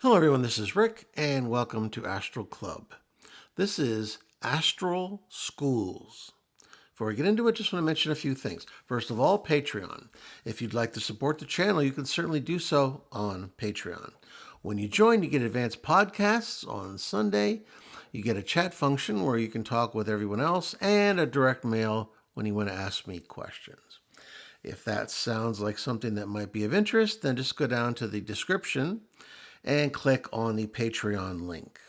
Hello everyone, this is Rick and welcome to Astral Club. This is Astral Schools. Before we get into it, just want to mention a few things. First of all, Patreon. If you'd like to support the channel, you can certainly do so on Patreon. When you join, you get advanced podcasts on Sunday. You get a chat function where you can talk with everyone else and a direct mail when you want to ask me questions. If that sounds like something that might be of interest, then just go down to the description and click on the Patreon link.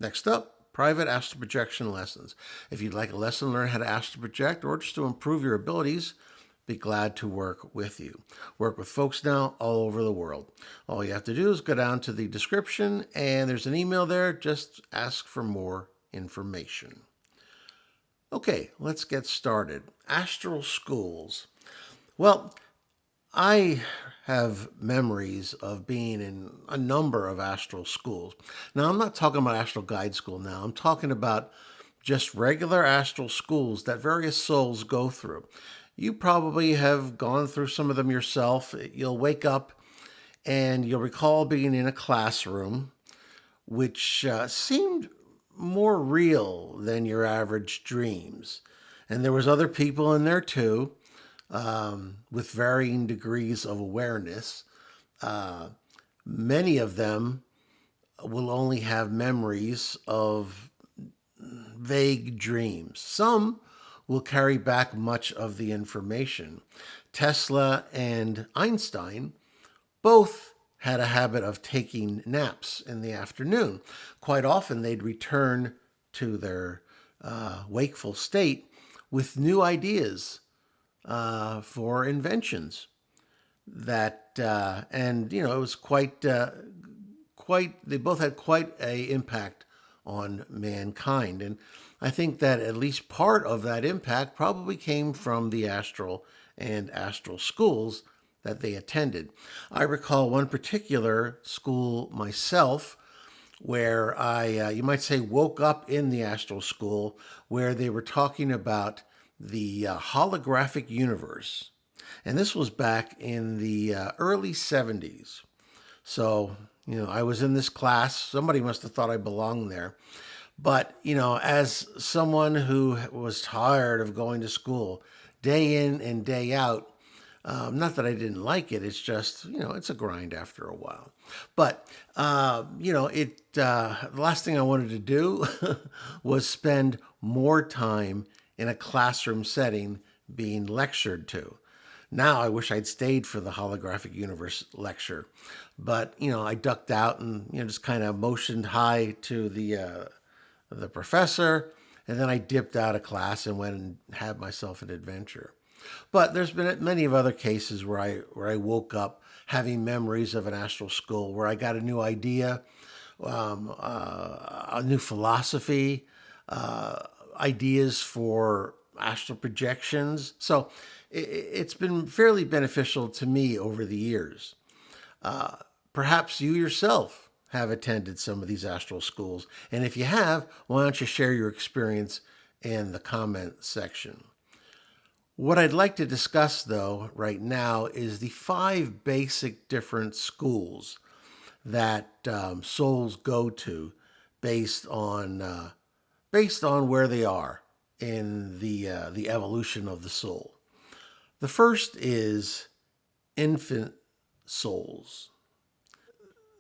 Next up, private astral projection lessons. If you'd like a lesson to learn how to astral project or just to improve your abilities, be glad to work with you. Work with folks now all over the world. All you have to do is go down to the description and there's an email there. Just ask for more information. Okay, let's get started. Astral schools. Well, I have memories of being in a number of astral schools. Now, I'm not talking about astral guide school now. I'm talking about just regular astral schools that various souls go through. You probably have gone through some of them yourself. You'll wake up and you'll recall being in a classroom which seemed more real than your average dreams. And there was other people in there too, with varying degrees of awareness. Many of them will only have memories of vague dreams. Some will carry back much of the information. Tesla and Einstein both had a habit of taking naps in the afternoon. Quite often they'd return to their wakeful state with new ideas for inventions and it was quite they both had quite a impact on mankind. And I think that at least part of that impact probably came from the astral and astral schools that they attended. I recall one particular school myself where I, you might say, woke up in the astral school where they were talking about the holographic universe. And this was back in the early 70s. So, I was in this class. Somebody must have thought I belonged there. But, as someone who was tired of going to school day in and day out, not that I didn't like it, it's just, it's a grind after a while. But, the last thing I wanted to do was spend more time in a classroom setting being lectured to. Now I wish I'd stayed for the holographic universe lecture, but I ducked out and just kind of motioned hi to the professor, and then I dipped out of class and went and had myself an adventure. But there's been many of other cases where I woke up having memories of an astral school where I got a new idea, a new philosophy, ideas for astral projections. So it's been fairly beneficial to me over the years. Perhaps you yourself have attended some of these astral schools. And if you have, why don't you share your experience in the comment section? What I'd like to discuss, though, right now is the 5 basic different schools that souls go to based on where they are in the evolution of the soul. The first is infant souls.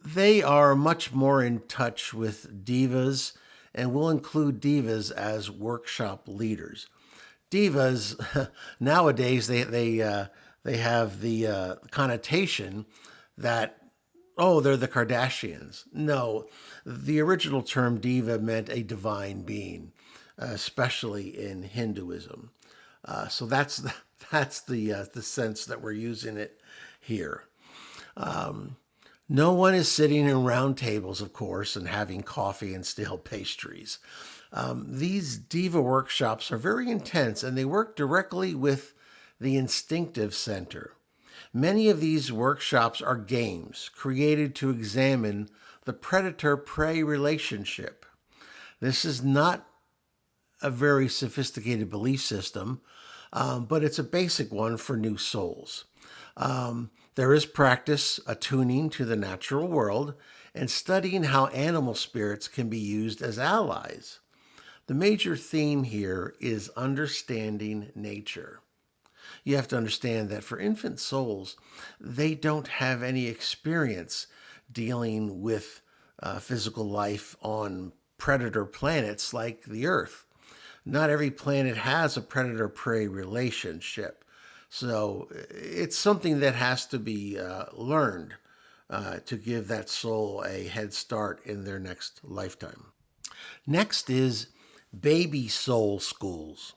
They are much more in touch with divas, and we'll include divas as workshop leaders. Divas nowadays they have the connotation that, oh, they're the Kardashians. No, the original term diva meant a divine being, especially in Hinduism. So that's the sense that we're using it here. No one is sitting in round tables, of course, and having coffee and stale pastries. These diva workshops are very intense, and they work directly with the instinctive center. Many of these workshops are games created to examine the predator-prey relationship. This is not a very sophisticated belief system, but it's a basic one for new souls. There is practice attuning to the natural world and studying how animal spirits can be used as allies. The major theme here is understanding nature. You have to understand that for infant souls, they don't have any experience dealing with physical life on predator planets like the Earth. Not every planet has a predator prey relationship. So it's something that has to be learned to give that soul a head start in their next lifetime. Next is baby soul schools.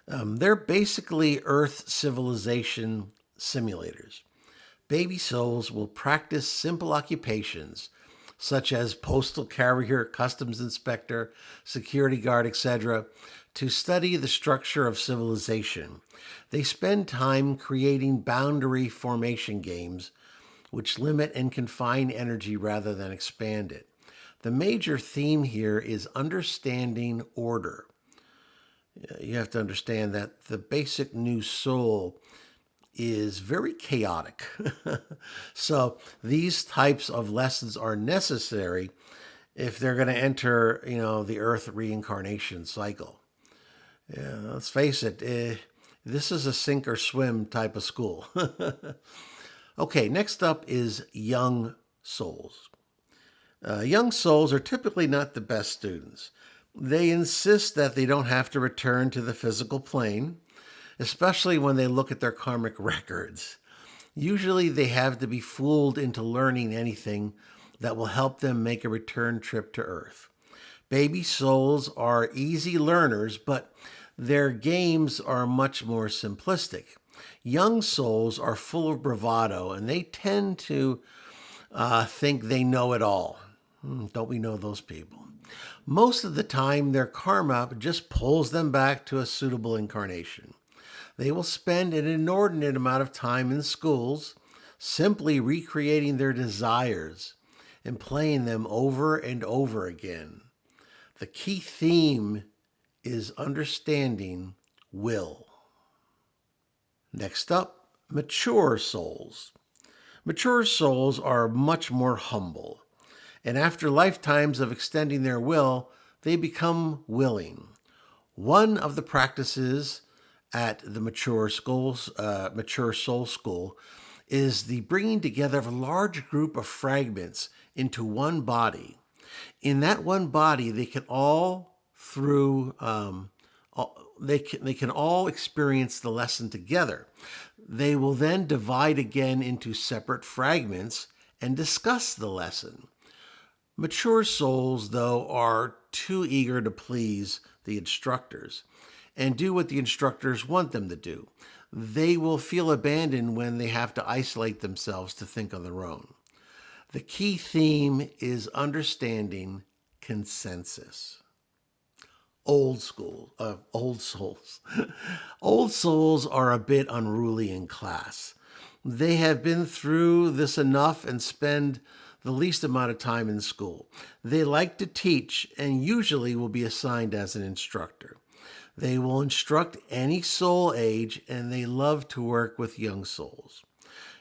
They're basically Earth civilization simulators. Baby souls will practice simple occupations such as postal carrier, customs inspector, security guard, etc., to study the structure of civilization. They spend time creating boundary formation games which limit and confine energy rather than expand it. The major theme here is understanding order. You have to understand that the basic new soul is very chaotic. So these types of lessons are necessary if they're going to enter, the Earth reincarnation cycle. Yeah, let's face it, this is a sink or swim type of school. Okay, next up is young souls. Young souls are typically not the best students. They insist that they don't have to return to the physical plane, especially when they look at their karmic records. Usually they have to be fooled into learning anything that will help them make a return trip to Earth. Baby souls are easy learners, but their games are much more simplistic. Young souls are full of bravado, and they tend to think they know it all. Don't we know those people? Most of the time, their karma just pulls them back to a suitable incarnation. They will spend an inordinate amount of time in schools simply recreating their desires and playing them over and over again. The key theme is understanding will. Next up, mature souls. Mature souls are much more humble, and after lifetimes of extending their will, they become willing. One of the practices at the mature soul school is the bringing together of a large group of fragments into one body. In that one body, they can all they can all experience the lesson together. They will then divide again into separate fragments and discuss the lesson. Mature souls, though, are too eager to please the instructors and do what the instructors want them to do. They will feel abandoned when they have to isolate themselves to think on their own. The key theme is understanding consensus. Old souls. Old souls are a bit unruly in class. They have been through this enough and spend the least amount of time in school. They like to teach and usually will be assigned as an instructor. They will instruct any soul age, and they love to work with young souls.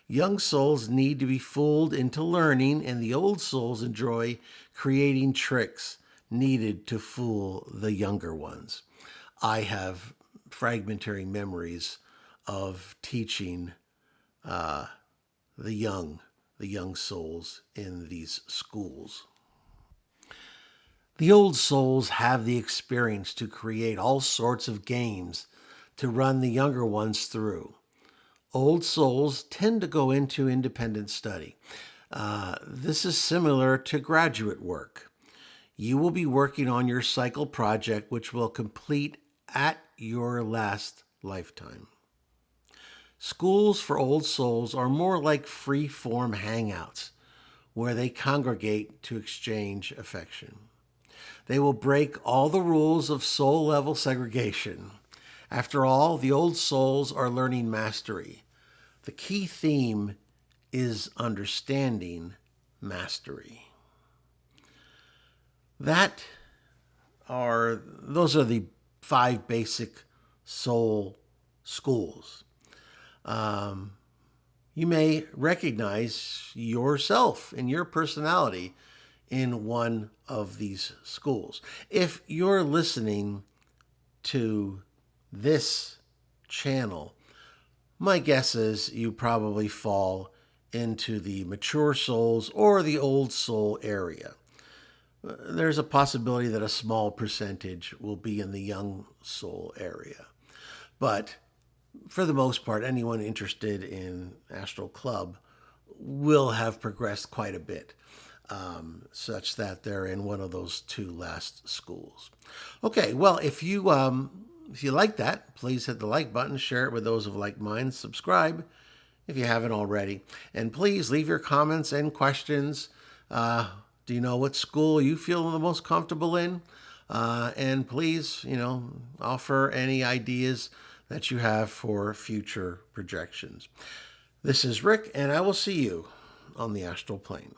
Young souls need to be fooled into learning, and the old souls enjoy creating tricks needed to fool the younger ones. I have fragmentary memories of teaching the young souls in these schools. The old souls have the experience to create all sorts of games to run the younger ones through. Old souls tend to go into independent study. This is similar to graduate work. You will be working on your cycle project, which will complete at your last lifetime. Schools for old souls are more like free-form hangouts where they congregate to exchange affection. They will break all the rules of soul-level segregation. After all, the old souls are learning mastery. The key theme is understanding mastery. Those are the 5 basic soul schools. you may recognize yourself and your personality in one of these schools. If you're listening to this channel, my guess is you probably fall into the mature souls or the old soul area. There's a possibility that a small percentage will be in the young soul area. But for the most part, anyone interested in Astral Club will have progressed quite a bit, such that they're in one of those two last schools. Okay, well, if you like that, please hit the like button, share it with those of like minds, subscribe if you haven't already, and please leave your comments and questions. Do you know what school you feel the most comfortable in? And please, offer any ideas that you have for future projections. This is Rick, and I will see you on the astral plane.